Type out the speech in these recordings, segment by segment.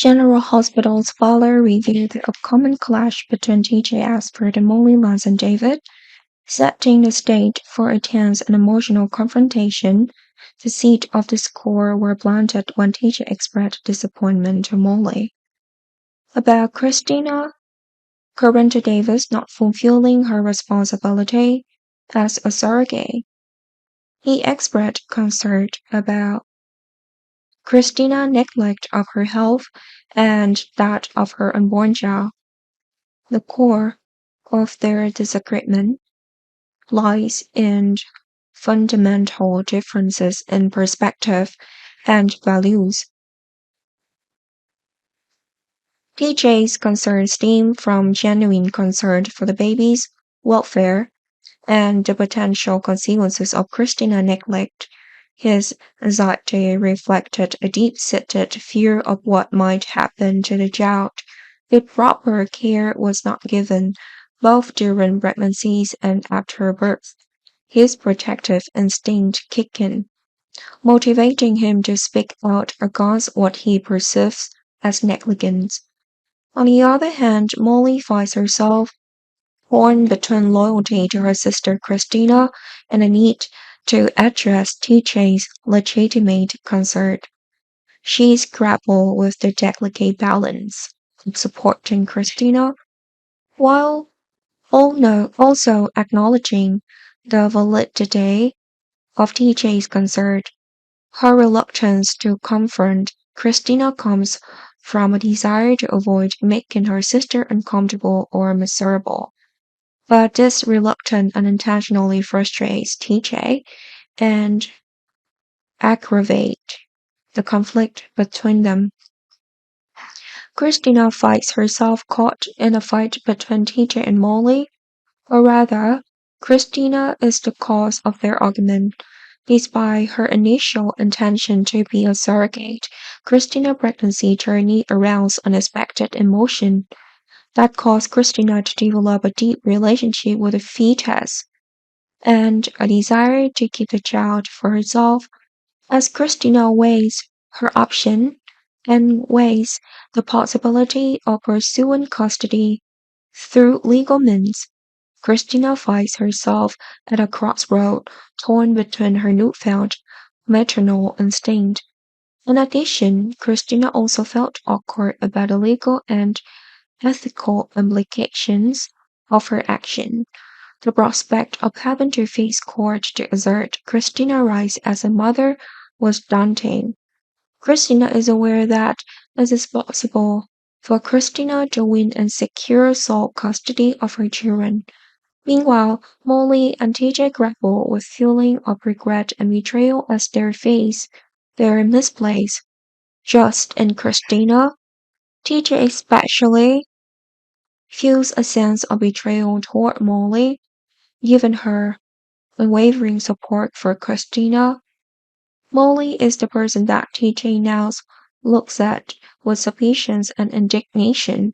General Hospital's father revealed the upcoming clash between TJ Asper and Molly Lance and David, setting the stage for a tense and emotional confrontation. The seat of the score were blunted when TJ expressed disappointment to Molly about Kristina Current Davis not fulfilling her responsibility as a surrogate. He expressed concern about Kristina's neglect of her health and that of her unborn child. The core of their disagreement lies in fundamental differences in perspective and values. TJ's concerns stem from genuine concern for the baby's welfare and the potential consequences of Kristina's neglect. His anxiety reflected a deep-seated fear of what might happen to the child if proper care was not given, both during pregnancies and after birth. His protective instinct kicked in, motivating him to speak out against what he perceives as negligence. On the other hand, Molly finds herself torn between loyalty to her sister Kristina and a need to address TJ's legitimate concern. She's grappled with the delicate balance of supporting Kristina while also acknowledging the validity of TJ's concern. Her reluctance to confront Kristina comes from a desire to avoid making her sister uncomfortable or miserable. But this reluctance unintentionally frustrates TJ and aggravates the conflict between them. Kristina finds herself caught in a fight between TJ and Molly, or rather, Kristina is the cause of their argument. Despite her initial intention to be a surrogate, Kristina's pregnancy journey aroused unexpected emotion that caused Kristina to develop a deep relationship with the fetus and a desire to keep the child for herself. As Kristina weighs her option and weighs the possibility of pursuing custody through legal means, Kristina finds herself at a crossroad, torn between her newfound maternal instinct. In addition, Kristina also felt awkward about the legal and ethical implications of her action. The prospect of having to face court to assert Kristina's rights as a mother was daunting. Kristina is aware that it is possible for Kristina to win and secure sole custody of her children. Meanwhile, Molly and TJ grapple with feeling of regret and betrayal as they face their misplaced trust in Kristina. TJ especially feels a sense of betrayal toward Molly, given her unwavering support for Kristina. Molly is the person that TJ now looks at with suspicion and indignation.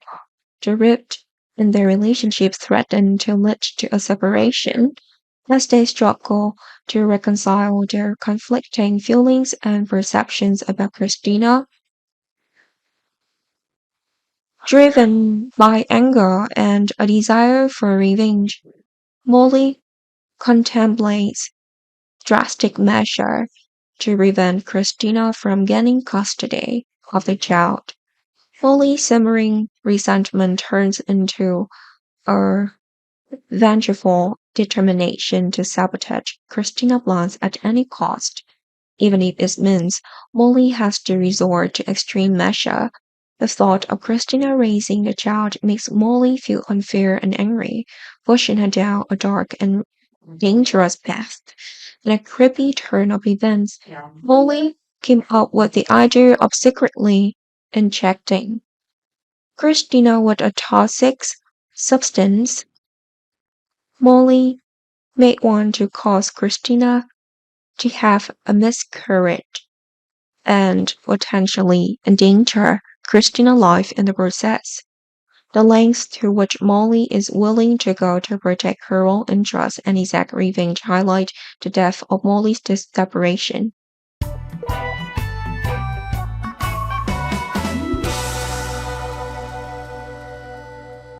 The rift in their relationship threatened to lead to a separation as they struggle to reconcile their conflicting feelings and perceptions about Kristina. Driven by anger and a desire for revenge, Molly contemplates drastic measure to prevent Kristina from gaining custody of the child. Fully simmering resentment turns into a vengeful determination to sabotage Kristina Blanche at any cost, even if it means Molly has to resort to extreme measure. The thought of Kristina raising the child makes Molly feel unfair and angry, pushing her down a dark and dangerous path. In a creepy turn of events, Molly came up with the idea of secretly injecting Kristina with a toxic substance. Molly may want to cause Kristina to have a miscarriage and potentially endanger Kristina's life in the process. The lengths to which Molly is willing to go to protect her own interests and exact revenge highlight the depth of Molly's separation.